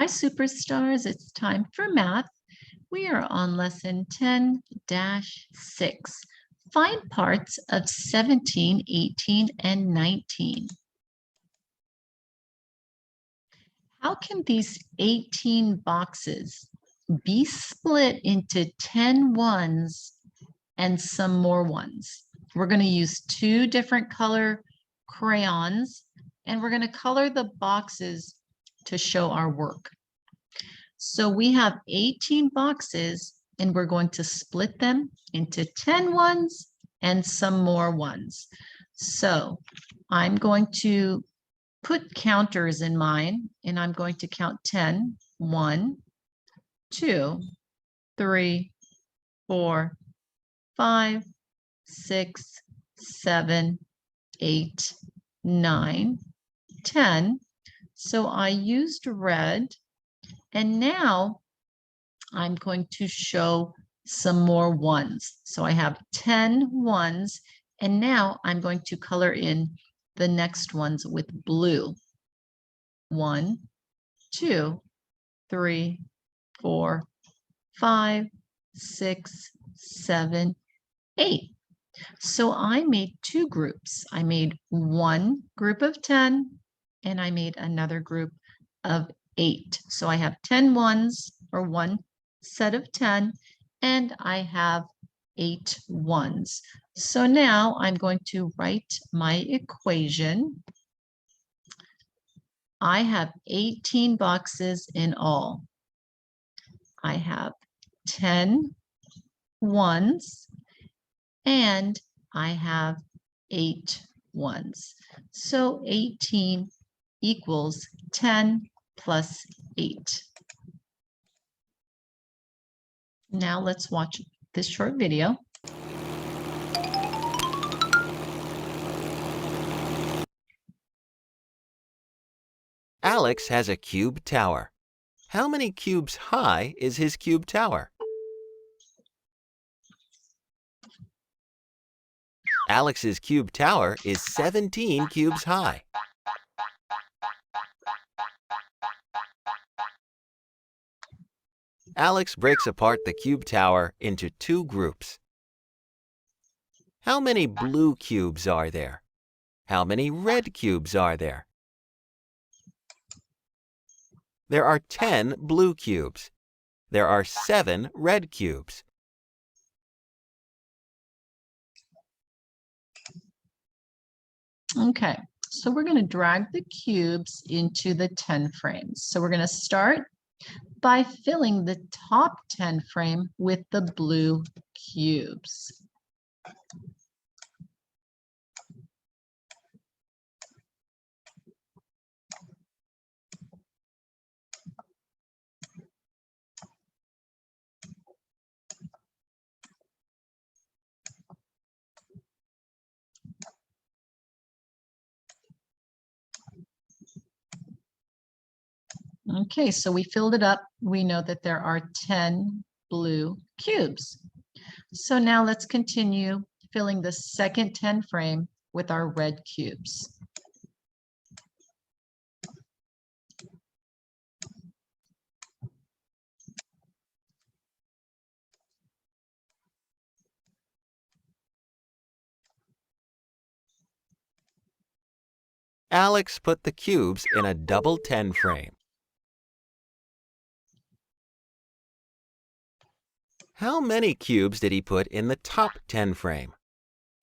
Hi, superstars. It's time for math. We are on lesson 10-6. Find parts of 17, 18, and 19. How can these 18 boxes be split into 10 ones and some more ones? We're going to use two different color crayons, and we're going to color the boxes to show our work. So we have 18 boxes and we're going to split them into 10 ones and some more ones. So I'm going to put counters in mine and I'm going to count 10. 1, 2, 3, 4, 5, 6, 7, 8, 9, 10. So I used red. And now I'm going to show some more ones. So I have 10 ones, and now I'm going to color in the next ones with blue. 1, 2, 3, 4, 5, 6, 7, 8. So I made two groups. I made one group of 10, and I made another group of 8. So I have 10 ones, or one set of 10, and I have 8 ones. So now I'm going to write my equation. I have 18 boxes in all. I have 10 ones, and I have 8 ones. So 18 equals 10 plus 8. Now let's watch this short video. Alex has a cube tower. How many cubes high is his cube tower? Alex's cube tower is 17 cubes high. Alex breaks apart the cube tower into two groups. How many blue cubes are there? How many red cubes are there? There are 10 blue cubes. There are 7 red cubes. Okay, so we're going to drag the cubes into the 10 frames. So we're going to start by filling the top 10 frame with the blue cubes. Okay, so we filled it up. We know that there are 10 blue cubes. So now let's continue filling the second 10 frame with our red cubes. Alex put the cubes in a double 10 frame. How many cubes did he put in the top 10 frame?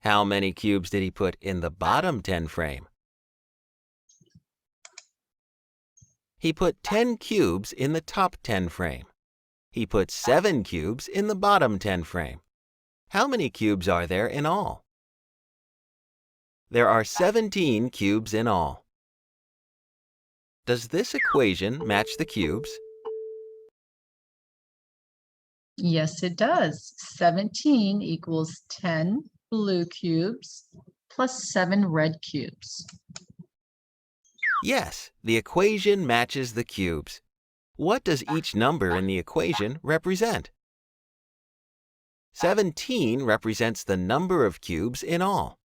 How many cubes did he put in the bottom 10 frame? He put 10 cubes in the top 10 frame. He put 7 cubes in the bottom 10 frame. How many cubes are there in all? There are 17 cubes in all. Does this equation match the cubes? Yes, it does. 17 equals 10 blue cubes plus 7 red cubes. Yes, the equation matches the cubes. What does each number in the equation represent? 17 represents the number of cubes in all.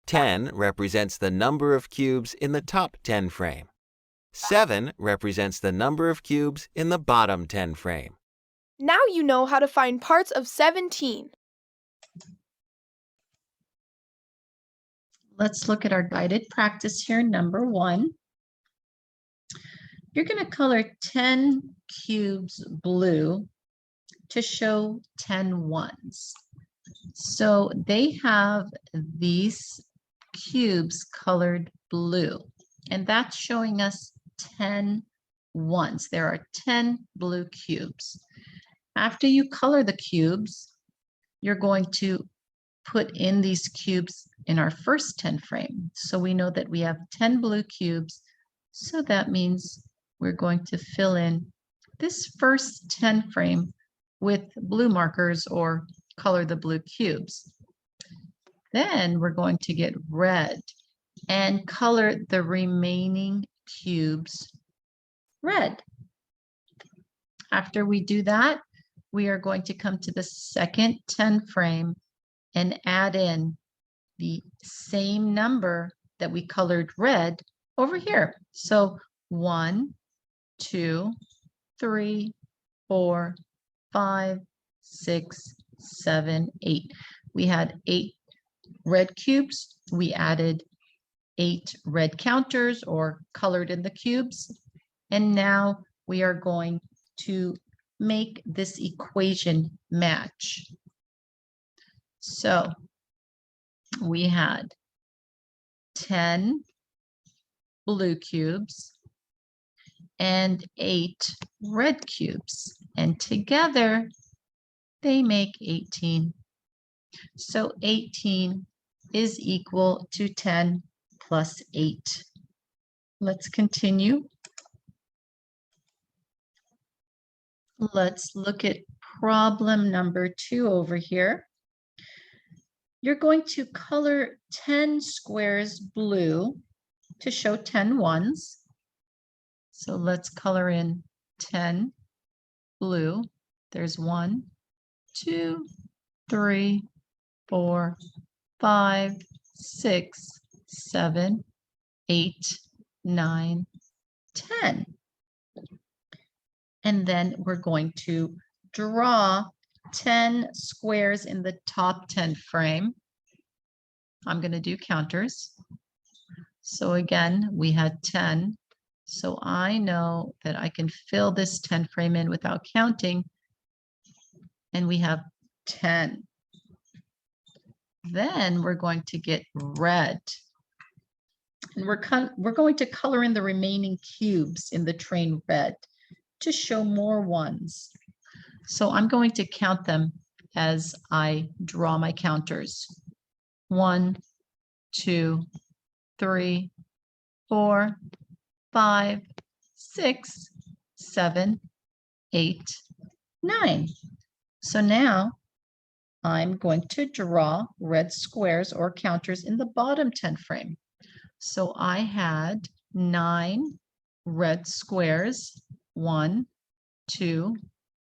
10 represents the number of cubes in the top 10 frame. 7 represents the number of cubes in the bottom 10 frame. Now you know how to find parts of 17. Let's look at our guided practice here, number 1. You're going to color 10 cubes blue to show 10 ones. So they have these cubes colored blue, and that's showing us 10 ones. There are 10 blue cubes. After you color the cubes, you're going to put in these cubes in our first 10 frame. So we know that we have 10 blue cubes. So that means we're going to fill in this first 10 frame with blue markers or color the blue cubes. Then we're going to get red and color the remaining cubes red. After we do that, we are going to come to the second 10 frame and add in the same number that we colored red over here. So 1, 2, 3, 4, 5, 6, 7, 8. We had 8 red cubes. We added 8 red counters or colored in the cubes. And now we are going to make this equation match. So we had 10 blue cubes and 8 red cubes, and together they make 18. So 18 is equal to 10 plus 8. Let's continue. Let's look at problem number 2 over here. You're going to color 10 squares blue to show 10 ones. So let's color in 10 blue. There's 1, 2, 3, 4, 5, 6, 7, 8, 9, 10. And then we're going to draw 10 squares in the top 10 frame. I'm going to do counters. So again, we had 10. So I know that I can fill this 10 frame in without counting. And we have 10. Then we're going to get red. And we're going to color in the remaining cubes in the train red to show more ones. So I'm going to count them as I draw my counters. 1, 2, 3, 4, 5, 6, 7, 8, 9. So now I'm going to draw red squares or counters in the bottom 10 frame. So I had 9 red squares. 1, 2,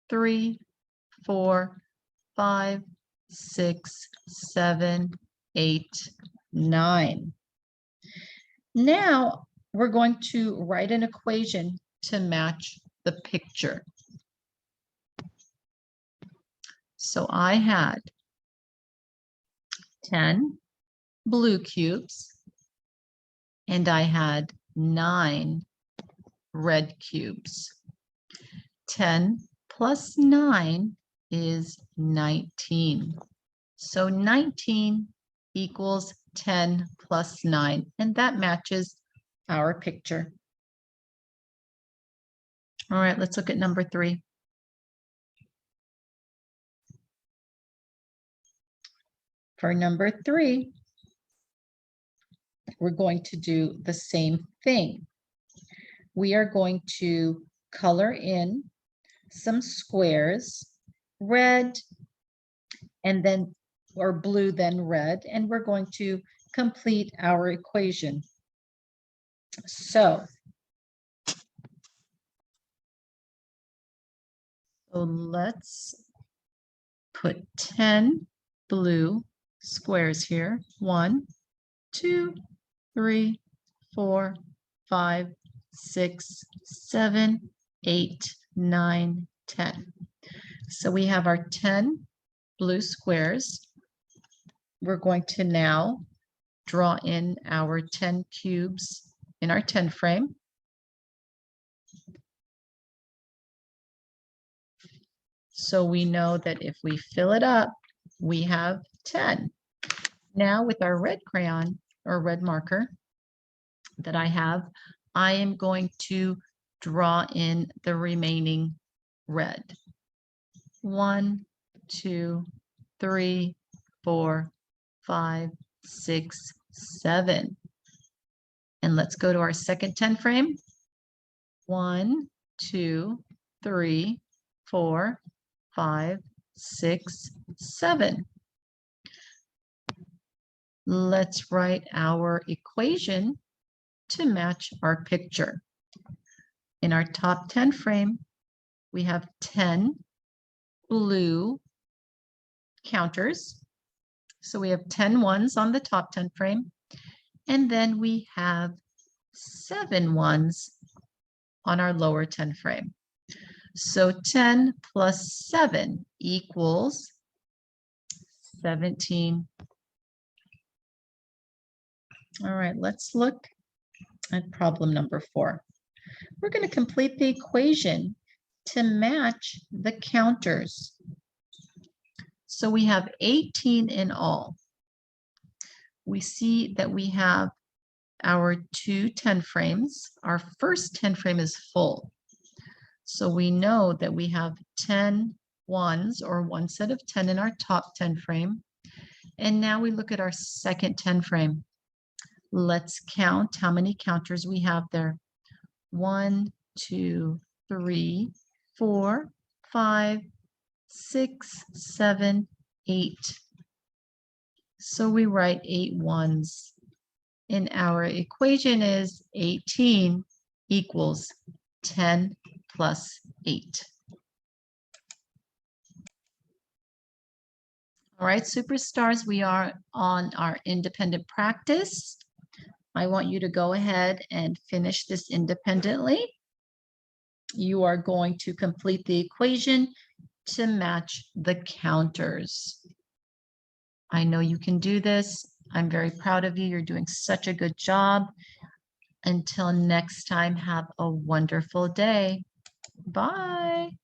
3, 4, 5, 6, 7, 8, 9. Now we're going to write an equation to match the picture. So I had 10 blue cubes and I had 9 red cubes. 10 plus 9 is 19. So 19 equals 10 plus 9, and that matches our picture. All right, let's look at number 3. For number 3, we're going to do the same thing. We are going to color in some squares, red, and then, or blue, then red, and we're going to complete our equation. So let's put 10 blue squares here. 1, 2, 3, 4, 5, 6, 7, 8, 9, 10. So we have our 10 blue squares. We're going to now draw in our 10 cubes in our 10 frame. So we know that if we fill it up, we have 10. Now with our red crayon or red marker that I have, I am going to draw in the remaining red. 1, 2, 3, 4, 5, 6, 7. And let's go to our second 10 frame. 1, 2, 3, 4, 5, 6, 7. Let's write our equation to match our picture. In our top 10 frame, we have 10 blue counters. So we have 10 ones on the top 10 frame, and then we have 7 ones on our lower 10 frame. So 10 plus 7 equals 17. All right, let's look at problem number 4. We're going to complete the equation to match the counters. So we have 18 in all. We see that we have our two 10 frames. Our first 10 frame is full. So we know that we have 10 ones or one set of 10 in our top 10 frame. And now we look at our second 10 frame. Let's count how many counters we have there. 1, 2, 3, 4, 5, 6, 7, 8. So we write 8 ones. And our equation is 18 equals 10 plus 8. All right, superstars, we are on our independent practice. I want you to go ahead and finish this independently. You are going to complete the equation to match the counters. I know you can do this. I'm very proud of you. You're doing such a good job. Until next time, have a wonderful day. Bye.